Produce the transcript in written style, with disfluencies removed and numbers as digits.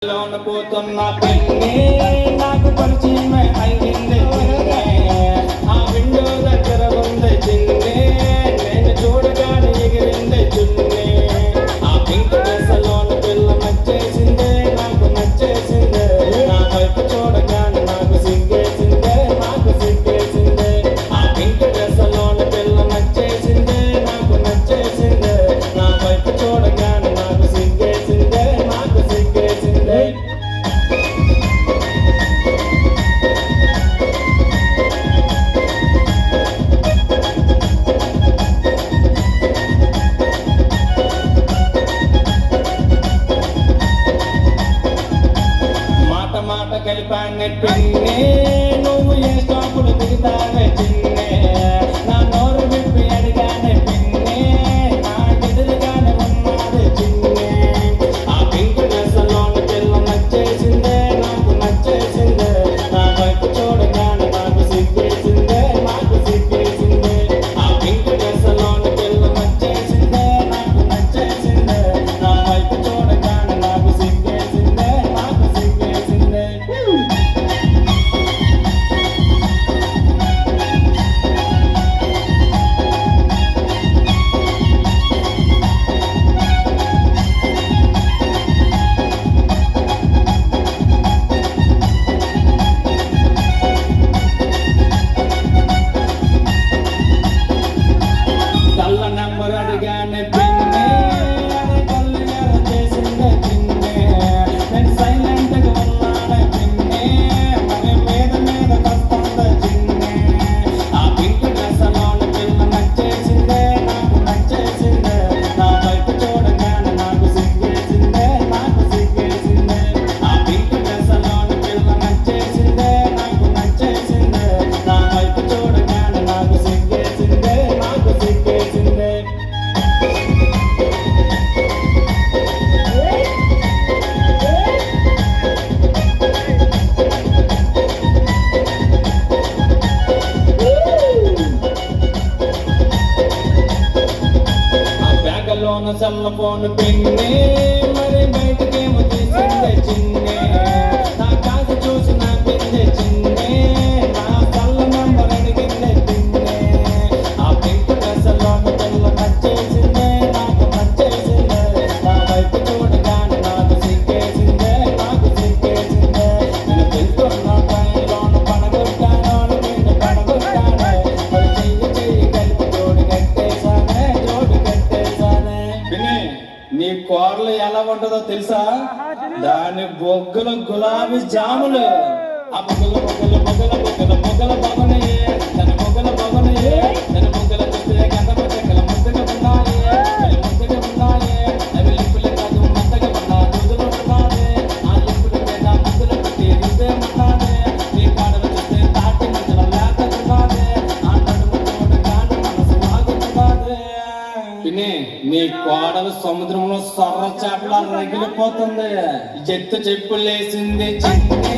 లోన పోతున్న పెన్నే నాకు పరిచయమే అయింది చిన్నే ఆ విండో దగ్గర ఉంది చిన్నే నేను చూడగానే ఎగిరింది చున్నే ఆ పింక్ డ్రెస్ లోన పిల్ల నచ్చేసిందే నాకు నచ్చేసిందే నా వైపు చూడగానే నాకు సిగ్గేసిందే నాకు సిగ్గేసిందే ఆ పింక్ డ్రెస్ లోన పిల్ల నచ్చేసిందే నాకు నచ్చేసిందే నా వైపు చూడగానే నాకు సిగ్గేసిందే నాకు సిగ్గేసిందే మాట కలిపానే పిన్నే నువ్వు ఏ స్టాపులు దిగుతావే చిన్నే నా నోరు విప్పి అడిగానే పిన్నే నా ఎదురుగానే ఉన్నది చిన్నే ఆ పింక్ డ్రెస్ లోని పిల్ల నచ్చేసిందే నాకు నచ్చేసిందే నా వైపు చూడగానే నాకు సిగ్గేసిందే నాకు సిగ్గేసిందే ఆ పింక్ డ్రెస్ లోని పిల్ల నచ్చేసిందే నాకు నచ్చేసిందే నా వైపు చూడగానే నాకు సిగ్గేసిందే నాకు సిగ్గేసిందే కళ్ళ నెంబర్ అడిగానే పిన్నే అదే కళ్ళు ఎర్ర చేసిందే చిన్నే నేను సైలెంట్ గా ఉన్నానే పిన్నే మరి మీద వస్తుందే చిన్నే ఆ పింక్ డ్రెస్ లోని పిల్ల నచ్చేసిందే నాకు నచ్చేసిందే నా వైపు చూడగానే నాకు సిగ్గేసిందే నాకు సిగ్గేసిందే ఆ పింక్ డ్రెస్ లోని పిల్ల నచ్చేసిందే నాకు నచ్చేసిందే నా వైపు చూడగానే నాకు సిగ్గేసిందే నాకు సిగ్గేసిందే ఆ బ్యాగలోన సెల్ ఫోన్ పిన్నే మరి బయటకేమో తీసిందే చిన్నే నా కాదు చూసి నా పిన్నే చిన్నే నా సెల్ నంబర్ అడిగిందే పిన్నే ఆ పింక్ డ్రెస్ లోన పిల్ల నచ్చేసిందే నాకు నచ్చేసిందే నా వైపు చూడగానే నాకు సిగ్గేసిందే నాకు సిగ్గేసిందే నేను వెళ్తున్న టైంలోన పడగొట్టాను నిన్ను పడగొట్టానే మరి చెయ్యి కలిపి జోడు కట్టేశానే జోడు కట్టేశానే విని నీ కూరలు ఎలా ఉంటుందో తెలుసా దాని బొగ్గుల గులాబీ జాములు ఆ బొగ్గుల బొగ్గుల బొగ్గుల బొగ్గుల బొగ్గుల బొగనయే దాని బొగ్గుల బొగనయే దాని బొగ్గుల చూస్తే గంట బొగ్గల ముద్దగా ఉన్నాయే అవి ముద్దగా ఉన్నాయే అవి లిప్పులే కాదు ముద్దగా ఉన్నా దుద్దులు ఉన్నాయే ఆ లిప్పుల మీద ముద్దులు పెట్టి రుద్దే ఉన్నాయే నీ కాడలు చూస్తే తాటి మధ్యలో లేకున్నాదే ఆ నడుము చూడగానే మనసు ఆగుతున్నాదే విని నీ కోడలు సముద్రంలో సొర్ర చేపల రగిలిపోతుంది ఎత్తు చెప్పులేసింది చిన్నే